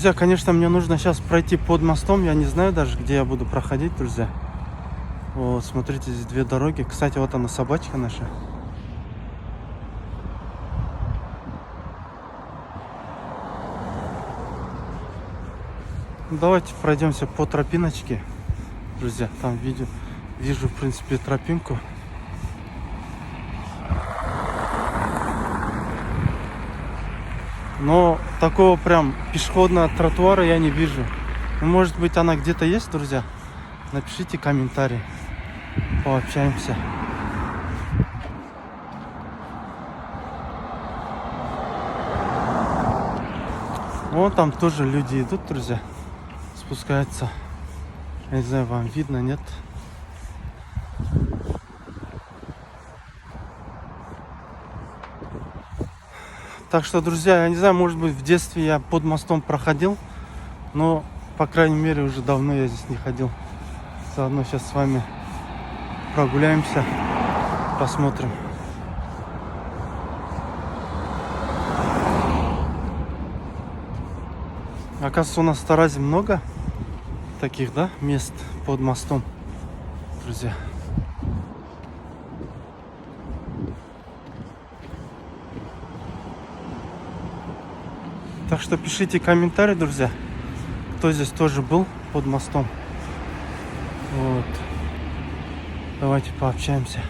Друзья, конечно, мне нужно сейчас пройти под мостом. Я не знаю даже, где я буду проходить, друзья. Вот, смотрите, здесь две дороги. Кстати, вот она, собачка наша. Давайте пройдемся по тропиночке, друзья. Там вижу, в принципе, тропинку. Но такого прям пешеходного тротуара я не вижу. Ну, может быть, она где-то есть, друзья? Напишите комментарий. Пообщаемся. Вон там тоже люди идут, друзья. Спускаются. Я не знаю, вам видно, нет? Так что, друзья, я не знаю, может быть, в детстве я под мостом проходил, но, по крайней мере, уже давно я здесь не ходил. Заодно сейчас с вами прогуляемся, посмотрим. Оказывается, у нас в Таразе много таких, да, мест под мостом, друзья. Так что пишите комментарии, друзья, кто здесь тоже был под мостом. Вот. Давайте пообщаемся.